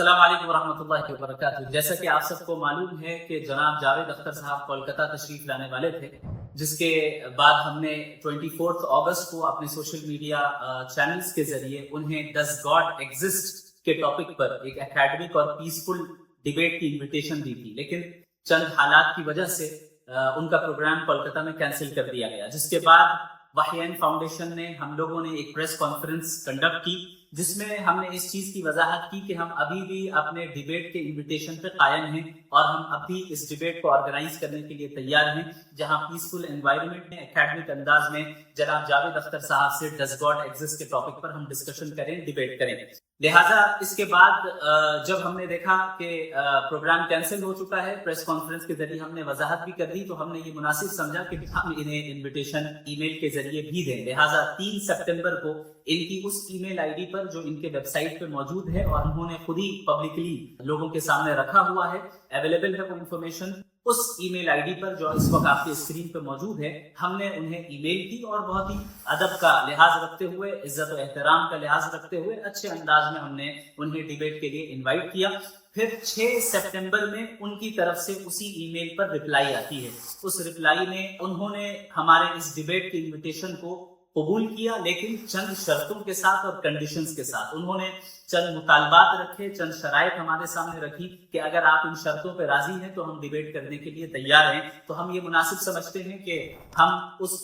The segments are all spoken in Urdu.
السلام علیکم ورحمۃ اللہ وبرکاتہ۔ جیسا کہ آپ سب کو معلوم ہے کہ جناب جاوید اختر صاحب کولکتہ تشریف لانے والے تھے، جس کے بعد ہم نے 24 اگست کو اپنے سوشل میڈیا چینلز کے ذریعے انہیں ڈز گاڈ ایگزسٹ کے ٹاپک پر ایک اکیڈمک اور پیسفل ڈیبیٹ کی انویٹیشن دی تھی، لیکن چند حالات کی وجہ سے ان کا پروگرام کولکتہ میں کینسل کر دیا گیا، جس کے بعد وحیین فاؤنڈیشن نے ہم لوگوں نے ایک پریس کانفرنس کنڈکٹ کی، جس میں ہم نے اس چیز کی وضاحت کی کہ ہم ابھی بھی اپنے ڈیبیٹ کے انویٹیشن پہ قائم ہیں اور ہم اب بھی اس ڈیبیٹ کو آرگنائز کرنے کے لیے تیار ہیں، جہاں پیسفل انوائرمنٹ میں اکیڈمک انداز میں جناب جاوید اختر صاحب سے ڈز گاڈ ایگزسٹ کے ٹاپک پر ہم ڈسکشن کریں، ڈیبیٹ کریں۔ لہٰذا اس کے بعد جب ہم نے دیکھا کہ پروگرام کینسل ہو چکا ہے، پریس کانفرنس کے ذریعے ہم نے وضاحت بھی کر دی، تو ہم نے یہ مناسب سمجھا کہ ہم انہیں انویٹیشن ای میل کے ذریعے بھی دیں۔ لہٰذا 3 سپٹمبر کو ان کی اس ای میل آئی ڈی پر جو ان کے ویب سائٹ پہ موجود ہے اور انہوں نے خود ہی پبلکلی لوگوں کے سامنے رکھا ہوا ہے، اویلیبل ہے وہ information, us E mile I D پر جو اس وقت آپ کی اسکرین پہ موجود ہے، ہم نے انہیں ای میل کی اور بہت ہی ادب کا لحاظ رکھتے ہوئے، عزت و احترام کا لحاظ رکھتے ہوئے اچھے انداز میں ہم نے انہیں ڈیبیٹ کے لیے انوائٹ کیا۔ پھر 6 سپٹمبر میں ان کی طرف سے اسی ای میل پر رپلائی آتی ہے، اس رپلائی میں انہوں نے ہمارے اس ڈیبیٹ کی انویٹیشن کو قبول کیا، لیکن چند شرطوں کے ساتھ اور کنڈیشنز کے ساتھ۔ انہوں نے چند مطالبات رکھے، چند شرائط ہمارے سامنے رکھی کہ اگر آپ ان شرطوں پہ راضی ہیں تو ہم ڈیبیٹ کرنے کے لیے تیار ہیں۔ تو ہم یہ مناسب سمجھتے ہیں کہ ہم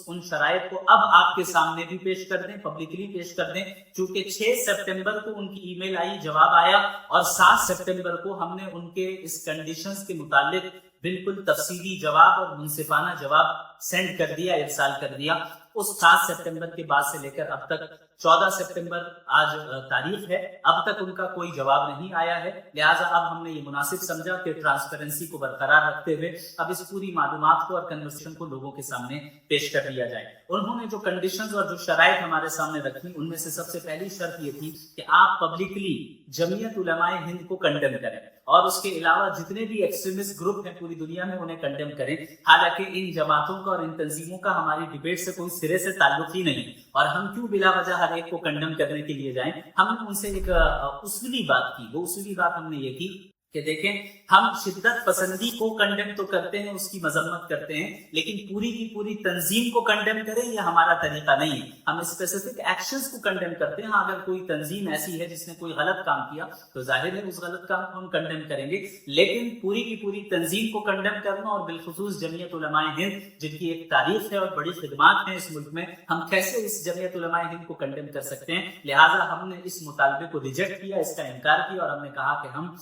ان شرائط کو اب آپ کے سامنے بھی پیش کر دیں، پبلکلی پیش کر دیں، چونکہ 6 سپٹمبر کو ان کی ای میل آئی، جواب آیا، اور 7 سپٹمبر کو ہم نے ان کے اس کنڈیشنز کے متعلق بالکل تفصیلی جواب اور منصفانہ جواب سینڈ کر دیا، ارسال کر دیا۔ اس 7 سپٹمبر کے بعد سے لے کر اب تک 14 سپٹمبر آج تاریخ ہے، اب تک ان کا کوئی جواب نہیں آیا ہے۔ لہٰذا اب ہم نے یہ مناسب سمجھا کہ ٹرانسپیرنسی کو برقرار رکھتے ہوئے اب اس پوری معلومات کو اور کنورسیشن کو لوگوں کے سامنے پیش کر دیا جائے۔ انہوں نے جو کنڈیشنز اور جو شرائط ہمارے سامنے رکھی، ان میں سے سب سے پہلی شرط یہ تھی کہ آپ پبلکلی جمعیت علماء ہند کو کنڈیم کریں اور اس کے علاوہ جتنے بھی ایکسٹریمسٹ گروپ ہیں پوری دنیا میں انہیں کنڈیم کریں۔ حالانکہ ان جماعتوں کا اور ان تنظیموں کا ہماری ڈیبیٹ سے کوئی سرے سے تعلق ہی نہیں، اور ہم کیوں بلا وجہ ہر ایک کو کنڈیم کرنے کے لیے جائیں۔ ہم نے ان سے ایک اصولی بات کی، وہ اصولی بات ہم نے یہ کی کہ دیکھیں، ہم شدت پسندی کو کنڈیم تو کرتے ہیں، اس کی مذمت کرتے ہیں، لیکن پوری کی پوری تنظیم کو کنڈیم کریں یہ ہمارا طریقہ نہیں ہے۔ ہم اسپیسیفک ایکشنز کو کنڈیم کرتے ہیں۔ اگر کوئی تنظیم ایسی ہے جس نے کوئی غلط کام کیا تو ظاہر ہے اس غلط کام کو ہم کنڈیم کریں گے، لیکن پوری کی پوری تنظیم کو کنڈیم کرنا، اور بالخصوص جمعیت علماء ہند جن کی ایک تاریخ ہے اور بڑی خدمات ہیں اس ملک میں، ہم کیسے اس جمعیت علماء ہند کو کنڈیم کر سکتے ہیں؟ لہٰذا ہم نے اس مطالبے کو ریجیکٹ کیا، اس کا انکار کیا، اور ہم نے کہا کہ ہم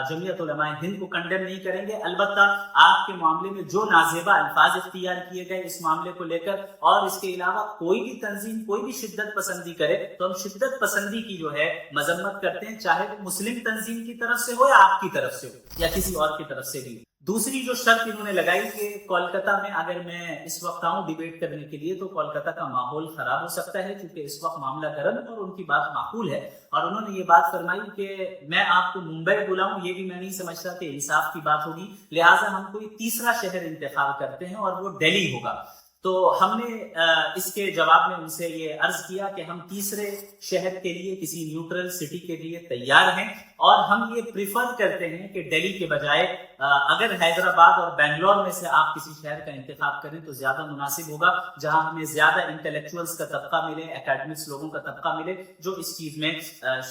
جمعیت علماء ہند کو کنڈیم نہیں کریں گے۔ البتہ آپ کے معاملے میں جو نازیبا الفاظ اختیار کیے گئے اس معاملے کو لے کر، اور اس کے علاوہ کوئی بھی تنظیم کوئی بھی شدت پسندی کرے تو ہم شدت پسندی کی جو ہے مذمت کرتے ہیں، چاہے وہ مسلم تنظیم کی طرف سے ہو یا آپ کی طرف سے ہو یا کسی اور کی طرف سے بھی۔ دوسری جو شرط انہوں نے لگائی کہ کولکتہ میں اگر میں اس وقت آؤں ڈیبیٹ کرنے کے لیے تو کولکتہ کا ماحول خراب ہو سکتا ہے، کیونکہ اس وقت معاملہ گرم ہے، اور ان کی بات معقول ہے۔ اور انہوں نے یہ بات فرمائی کہ میں آپ کو ممبئی بلاؤں، یہ بھی میں نہیں سمجھتا کہ انصاف کی بات ہوگی، لہٰذا ہم کوئی تیسرا شہر انتخاب کرتے ہیں اور وہ دہلی ہوگا۔ تو ہم نے اس کے جواب میں ان سے یہ عرض کیا کہ ہم تیسرے شہر کے لیے کسی نیوٹرل سٹی کے لیے تیار ہیں، اور ہم یہ پریفر کرتے ہیں کہ دہلی کے بجائے اگر حیدرآباد اور بنگلور میں سے آپ کسی شہر کا انتخاب کریں تو زیادہ مناسب ہوگا، جہاں ہمیں زیادہ انٹلیکچوئلز کا طبقہ ملے، اکیڈمکس لوگوں کا طبقہ ملے جو اس چیز میں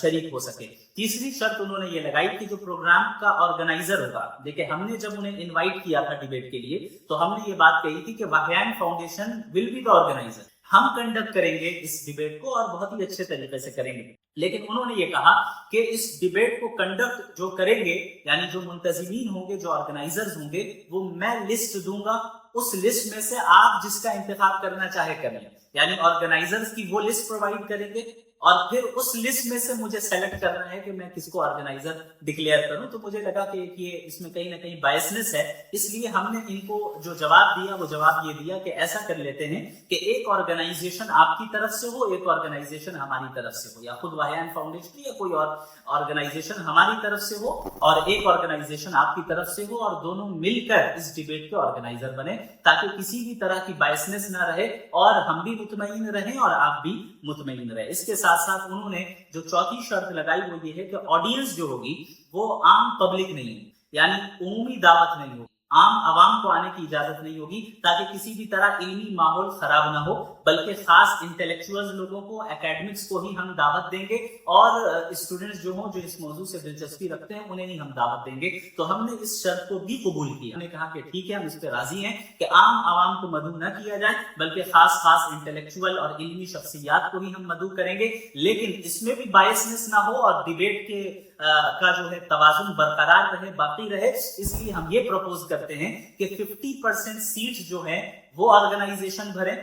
شریک ہو سکے۔ تیسری شرط انہوں نے یہ لگائی کہ جو پروگرام کا آرگنائزر ہوگا، دیکھیں ہم نے جب انہیں انوائٹ کیا تھا ڈیبیٹ کے لیے تو ہم نے یہ بات کہی تھی کہ وحیین foundation will be the organiser, ہم کنڈکٹ کریں گے اس ڈیبیٹ کو اور بہت ہی اچھے طریقے سے کریں گے۔ لیکن انہوں نے یہ کہا کہ اس ڈیبیٹ کو کنڈکٹ جو کریں گے، یعنی جو منتظمین ہوں گے، جو آرگنائزرز ہوں گے، وہ میں لسٹ دوں گا، اس لسٹ میں سے آپ جس کا انتخاب کرنا چاہے کریں، یعنی آرگنائزرز کی وہ لسٹ پرووائڈ کریں گے، اور پھر اس لسٹ میں سے مجھے سیلیکٹ کرنا ہے کہ میں کس کو آرگنائزر ڈکلیئر کروں۔ تو مجھے لگا کہ یہ اس میں کہیں نہ کہیں بائسنس ہے، اس لیے ہم نے ان کو جو جواب دیا وہ جواب یہ دیا کہ ایسا کر لیتے ہیں کہ ایک آرگنائزیشن آپ کی طرف سے ہو، ایک آرگنائزیشن ہماری طرف سے ہو، یا خود وحیین فاؤنڈیشن یا کوئی اور آرگنائزیشن ہماری طرف سے ہو اور ایک آرگنائزیشن آپ کی طرف سے ہو، اور دونوں مل کر اس ڈیبیٹ کے آرگنائزر بنے، تاکہ کسی بھی طرح کی بائسنس نہ رہے اور ہم بھی مطمئن رہیں اور آپ بھی مطمئن رہیں۔ اس کے ساتھ ساتھ ساتھ انہوں نے جو چوتھی شرط لگائی وہ یہ ہے کہ آڈینس جو ہوگی وہ عام پبلک نہیں ہوگی، یعنی عمومی دعوت نہیں ہوگی، عام عوام کو آنے کی اجازت نہیں ہوگی، تاکہ کسی بھی طرح علمی ماحول خراب نہ ہو، بلکہ خاص انٹلیکچوئل لوگوں کو، اکیڈمکس کو ہی ہم دعوت دیں گے، اور اسٹوڈنٹس جو ہوں جو اس موضوع سے دلچسپی رکھتے ہیں انہیں ہی ہم دعوت دیں گے۔ تو ہم نے اس شرط کو بھی قبول کیا، ہم نے کہا کہ ٹھیک ہے، ہم اس پہ راضی ہیں کہ عام عوام کو مدعو نہ کیا جائے، بلکہ خاص انٹلیکچوئل اور علمی شخصیات کو ہی ہم مدعو کریں گے، لیکن اس میں بھی بائسنس نہ ہو اور ڈیبیٹ کے کا جو ہے توازن برقرار رہے، باقی رہے۔ اس لیے ہم یہ پروپوز کرتے ہیں کہ 50% سیٹ جو ہے وہ آرگنائزیشن بھریں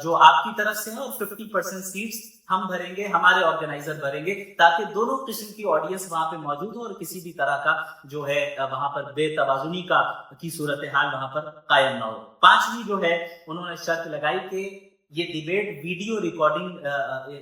جو آپ کی طرف سے ہے، اور 50% سیٹس ہم بھریں گے، ہمارے آرگنائزر بھریں گے، تاکہ دونوں قسم کی آڈینس وہاں پہ موجود ہو اور کسی بھی طرح کا جو ہے وہاں پر بے توازنی کی صورتحال وہاں پر قائم نہ ہو۔ پانچویں جو ہے انہوں نے شرط لگائی کہ یہ ڈیبیٹ ویڈیو ریکارڈنگ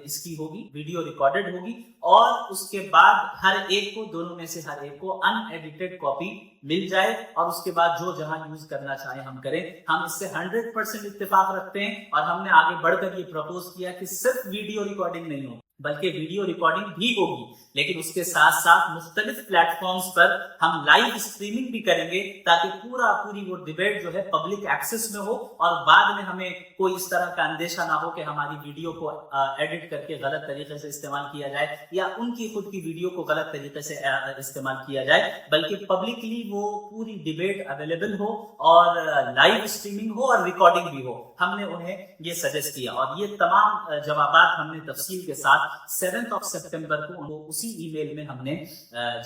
اس کی ہوگی، ویڈیو ریکارڈڈ ہوگی، اور اس کے بعد ہر ایک کو، دونوں میں سے ہر ایک کو ان ایڈیٹڈ کاپی مل جائے، اور اس کے بعد جو جہاں یوز کرنا چاہے ہم کریں۔ ہم اس سے 100% اتفاق رکھتے ہیں، اور ہم نے آگے بڑھ کر یہ پروپوز کیا کہ صرف ویڈیو ریکارڈنگ نہیں ہو، بلکہ ویڈیو ریکارڈنگ بھی ہوگی، لیکن اس کے ساتھ ساتھ مختلف پلیٹ فارمز پر ہم لائیو اسٹریمنگ بھی کریں گے، تاکہ پوری وہ ڈیبیٹ جو ہے پبلک ایکسس میں ہو، اور بعد میں ہمیں کوئی اس طرح کا اندیشہ نہ ہو کہ ہماری ویڈیو کو ایڈٹ کر کے غلط طریقے سے استعمال کیا جائے، یا ان کی خود کی ویڈیو کو غلط طریقے سے استعمال کیا جائے، بلکہ پبلکلی وہ پوری ڈیبیٹ اویلیبل ہو، اور لائیو اسٹریمنگ ہو اور ریکارڈنگ بھی ہو۔ ہم نے انہیں یہ سجیسٹ کیا، اور یہ تمام جوابات ہم نے تفصیل کے ساتھ 7 سپٹمبر کو اسی ای میل میں ہم نے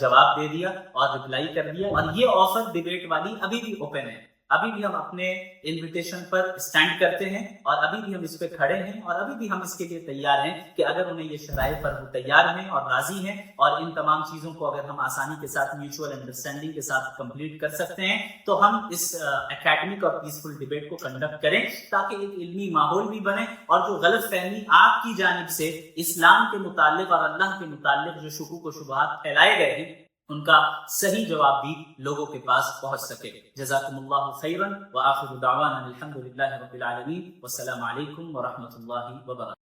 جواب دے دیا اور رپلائی کر دیا، اور یہ آفر ڈیبیٹ والی ابھی بھی اوپن ہے، ابھی بھی ہم اپنے انویٹیشن پر اسٹینڈ کرتے ہیں، اور ابھی بھی ہم اس پہ کھڑے ہیں، اور ابھی بھی ہم اس کے لیے تیار ہیں کہ اگر انہیں یہ شرائط پر وہ تیار ہیں اور راضی ہیں، اور ان تمام چیزوں کو اگر ہم آسانی کے ساتھ میوچول انڈرسٹینڈنگ کے ساتھ کمپلیٹ کر سکتے ہیں، تو ہم اس اکیڈمک اور پیسفل ڈیبیٹ کو کنڈکٹ کریں، تاکہ ایک علمی ماحول بھی بنے، اور جو غلط فہمی آپ کی جانب سے اسلام کے متعلق اور اللہ کے متعلق جو شکوک و شبہات پھیلائے گئے ہیں، ان کا صحیح جواب بھی لوگوں کے پاس پہنچ سکے۔ جزاکم اللہ خیرا، وآخر دعوانا الحمدللہ رب العالمین، والسلام علیکم ورحمۃ اللہ وبرکاتہ۔